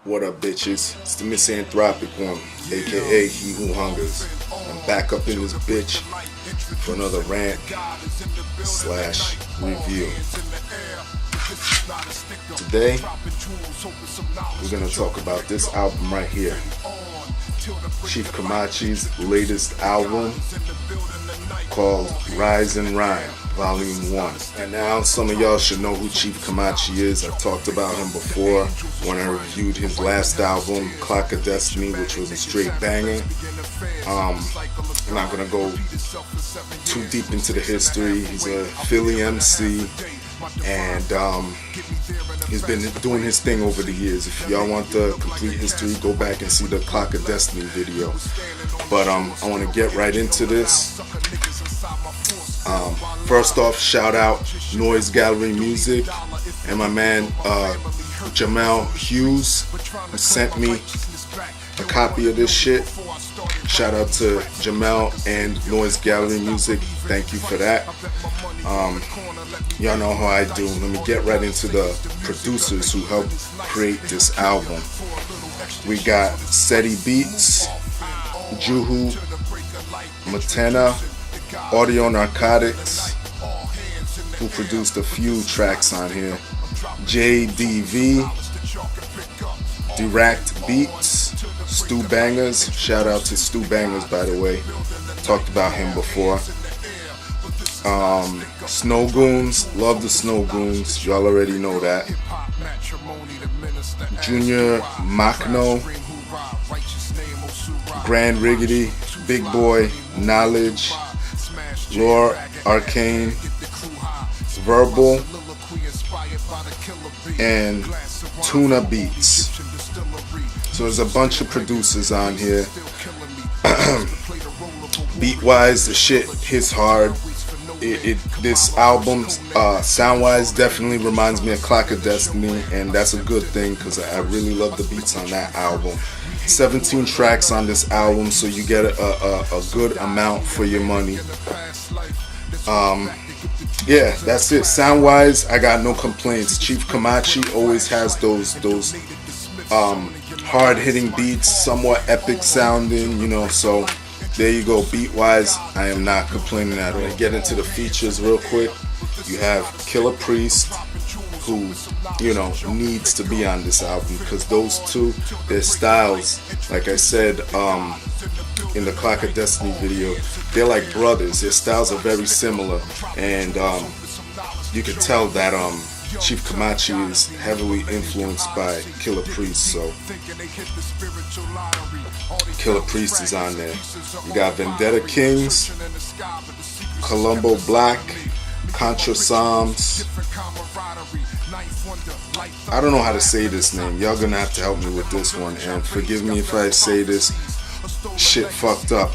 What up, bitches? It's the MisanthropikOne, aka He Who Hungers. I'm back up in this bitch for another rant / review. Today, we're gonna talk about this album right here, Chief Kamachi's latest album called Rise and Rhyme, Vol.1. And now some of y'all should know who Chief Kamachi is. I've talked about him before when I reviewed his last album, Clock of Destiny, which was a straight banger. I'm not gonna go too deep into the history. He's a Philly MC, and he's been doing his thing over the years. If y'all want the complete history, go back and see the Clock of Destiny video. But I want to get right into this. First off, shout out Noise Gallery Music and my man Jamel Hughes, who sent me a copy of this shit. Shout out to Jamel and Noise Gallery Music. Thank you for that. Y'all know how I do. Let me get right into the producers who helped create this album. We got Seti Beats, Juhu, Matena, Audio Narcotics, who produced a few tracks on here, JDV, Direct Beats, Stu Bangers. Shout out to Stu Bangers, by the way. Talked about him before. Snow Goons, love the Snow Goons. Y'all already know that. Junior Makno, Grand Riggedy, Big Boy, Knowledge, Lore Arcane, Verbal, and Tuna Beats. So there's a bunch of producers on here. Beat wise, the shit hits hard. This album, sound wise, definitely reminds me of Clock of Destiny, and that's a good thing because I really love the beats on that album. 17 tracks on this album, so you get a good amount for your money. Yeah, that's it. Sound wise, I got no complaints. Chief Kamachi always has those hard hitting beats, somewhat epic sounding, you know, so there you go. Beat wise, I am not complaining at all. I'm gonna get into the features real quick. You have Killer Priest, who, you know, needs to be on this album because those two, their styles, like I said in the Clock of Destiny video, they're like brothers. Their styles are very similar, and you can tell that Chief Kamachi is heavily influenced by Killer Priest, so Killer Priest is on there. You got Vendetta Kings, Colombo Black, Contra Psalms. I don't know how to say this name. Y'all gonna have to help me with this one, and forgive me if I say this shit fucked up.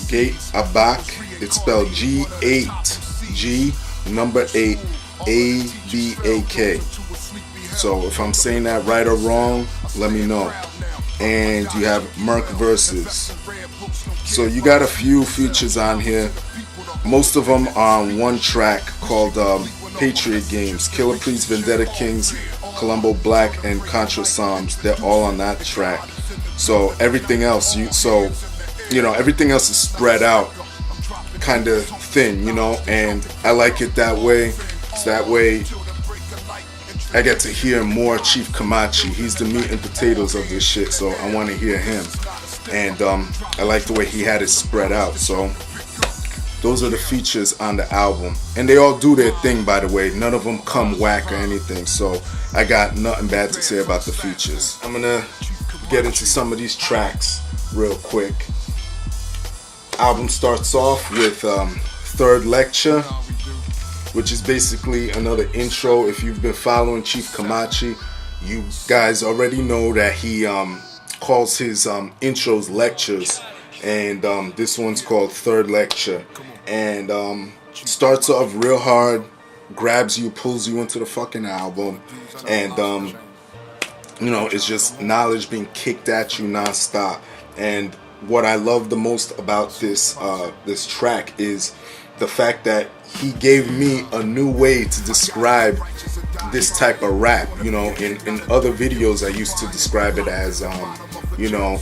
Gate Abak, it's spelled G8, G number 8, ABAK. So if I'm saying that right or wrong, let me know. And you have Merc Versus. So you got a few features on here. Most of them are on one track called Patriot Games. Killer Priest, Vendetta Kings, Colombo Black, and Contra Psalms. They're all on that track. So everything else, everything else is spread out, kind of thin, you know. And I like it that way. So that way, I get to hear more Chief Kamachi. He's the meat and potatoes of this shit, so I want to hear him. And I like the way he had it spread out. So those are the features on the album, and they all do their thing, by the way. None of them come whack or anything, so I got nothing bad to say about the features. I'm gonna get into some of these tracks real quick. Album starts off with Third Lecture, which is basically another intro. If you've been following Chief Kamachi, You guys already know that he calls his intros lectures, and this one's called Third Lecture, and starts off real hard, grabs you, pulls you into the fucking album, and you know, it's just knowledge being kicked at you nonstop. And what I love the most about this this track is the fact that he gave me a new way to describe this type of rap. You know, in other videos I used to describe it as you know,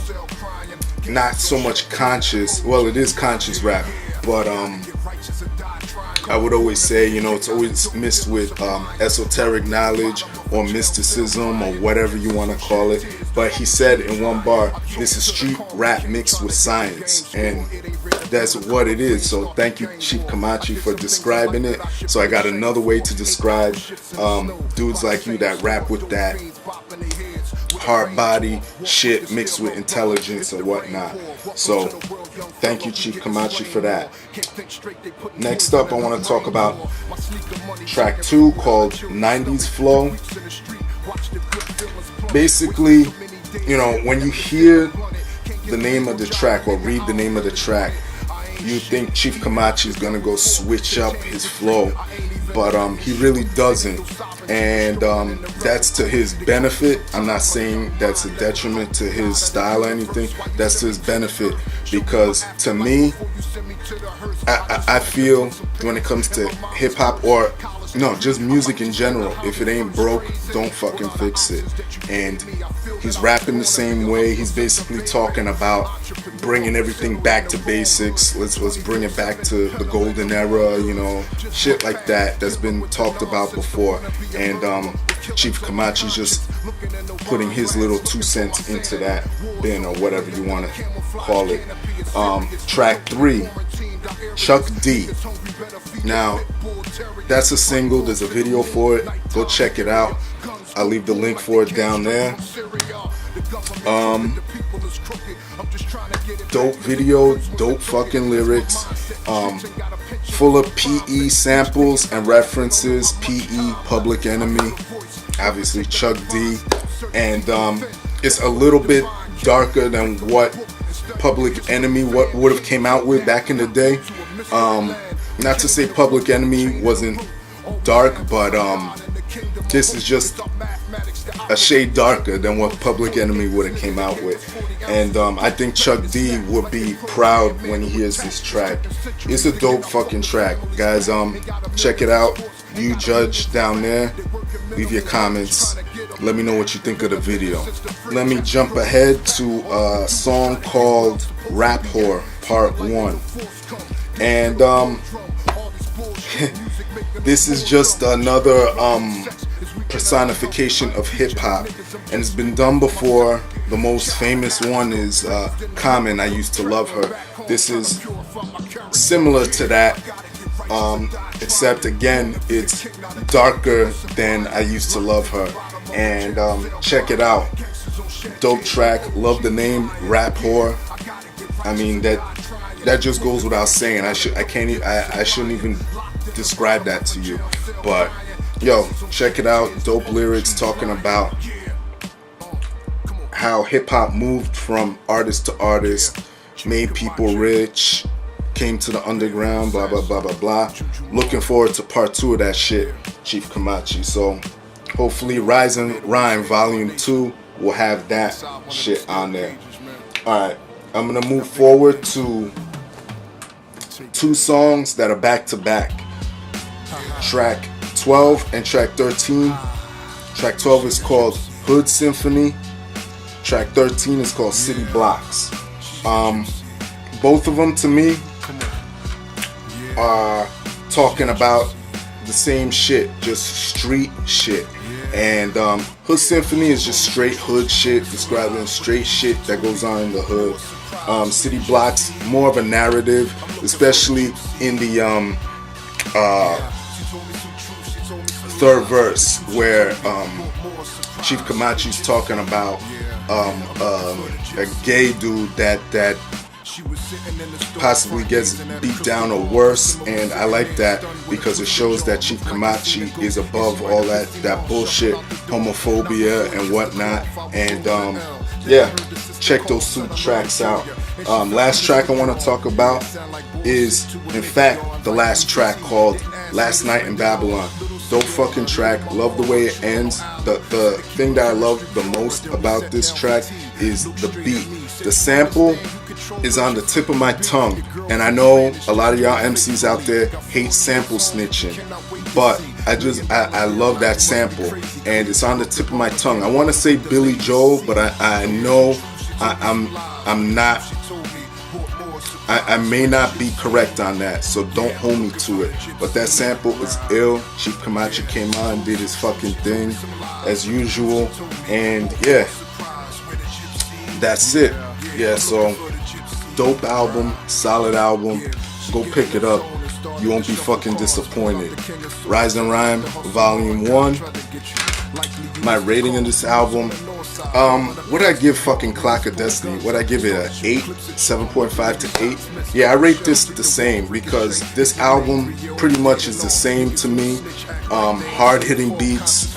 not so much conscious, well, it is conscious rap, but I would always say, you know, it's always mixed with esoteric knowledge or mysticism or whatever you want to call it. But he said in one bar, this is street rap mixed with science, and that's what it is. So thank you, Chief Kamachi, for describing it. So I got another way to describe dudes like you that rap with that hard body shit mixed with intelligence and whatnot. So thank you, Chief Kamachi, for that. Next up, I want to talk about track 2 called 90s Flow. Basically, you know, when you hear the name of the track or read the name of the track, you think Chief Kamachi is gonna go switch up his flow, but he really doesn't, and that's to his benefit. I'm not saying that's a detriment to his style or anything. That's to his benefit, because to me, I feel when it comes to hip hop, or no, just music in general, if it ain't broke, don't fucking fix it. And he's rapping the same way. He's basically talking about bringing everything back to basics. Let's bring it back to the golden era, you know, shit like that that's been talked about before. And Chief Kamachi's just putting his little 2 cents into that bin, or whatever you want to call it. Track 3, Chuck D. Now, that's a single. There's a video for it. Go check it out. I'll leave the link for it down there. Dope video, dope fucking lyrics, full of PE samples and references. PE, Public Enemy, obviously Chuck D, and it's a little bit darker than what Public Enemy would have came out with back in the day. Not to say Public Enemy wasn't dark, but this is just a shade darker than what Public Enemy would have came out with. And I think Chuck D would be proud when he hears this track. It's a dope fucking track, guys. Check it out. You judge down there. Leave your comments. Let me know what you think of the video. Let me jump ahead to a song called Rap Whore Part 1. And this is just another personification of hip hop, and it's been done before. The most famous one is Common, I Used to Love Her. This is similar to that, except again it's darker than I Used to Love Her. And check it out. Dope track. Love the name, Rap Whore. I mean, that just goes without saying. I shouldn't even describe that to you. But yo, check it out. Dope lyrics talking about how hip hop moved from artist to artist, made people rich, came to the underground, blah blah blah blah blah. Looking forward to part 2 of that shit, Chief Kamachi. So hopefully Rise and Rhyme Volume 2 will have that shit on there. Alright, I'm gonna move forward to 2 songs that are back to back. Track 12 and track 13. Track 12 is called Hood Symphony. Track 13 is called City Blocks. Both of them to me are talking about the same shit, just street shit. And Hood Symphony is just straight hood shit, describing straight shit that goes on in the hood. City Blocks, more of a narrative, especially in the third verse, where Chief Kamachi's talking about a gay dude that possibly gets beat down or worse, and I like that because it shows that Chief Kamachi is above all that bullshit, homophobia and whatnot. And yeah, check those 2 tracks out. Last track I want to talk about is, in fact, the last track, called Last Night in Babylon. Dope fucking track. Love the way it ends. The thing that I love the most about this track is the beat. The sample is on the tip of my tongue, and I know a lot of y'all MCs out there hate sample snitching, but I love that sample, and it's on the tip of my tongue. I want to say Billy Joel, but I know I'm not. I may not be correct on that, so don't hold me to it. But that sample is ill. Chief Kamachi came on, did his fucking thing as usual, and yeah, that's it. Yeah, so dope album, solid album. Go pick it up. You won't be fucking disappointed. Rise and Rhyme, Volume 1. My rating in this album, would I give fucking Clock of Destiny? Would I give it an 8, 7.5 to 8? Yeah, I rate this the same because this album pretty much is the same to me. Hard-hitting beats,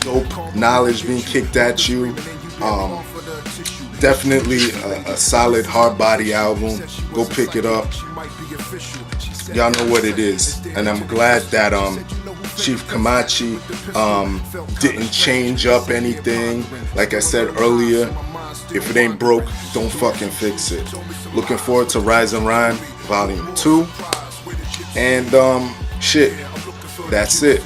dope knowledge being kicked at you. Definitely a solid hard body album. Go pick it up. Y'all know what it is, and I'm glad that Chief Kamachi didn't change up anything. Like I said earlier, if it ain't broke, don't fucking fix it. Looking forward to Rise and Rhyme Volume 2. And shit, that's it.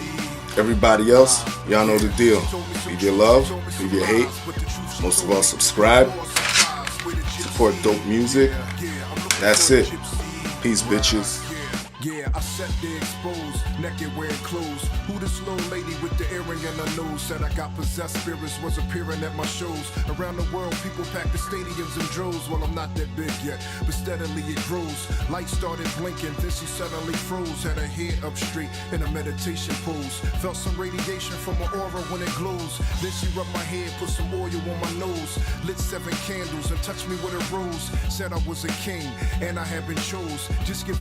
Everybody else, y'all know the deal. Leave your love, leave your hate. Most of all, subscribe. Support dope music. That's it. Peace, bitches. Yeah, I sat there exposed, naked wearing clothes. Who this little lady with the earring in her nose? Said I got possessed spirits, was appearing at my shows. Around the world, people pack the stadiums in droves. Well, I'm not that big yet, but steadily it grows. Lights started blinking, then she suddenly froze. Had her head up straight in a meditation pose. Felt some radiation from her aura when it glows. Then she rubbed my head, put some oil on my nose. Lit 7 candles and touched me with a rose. Said I was a king, and I had been chose. Just give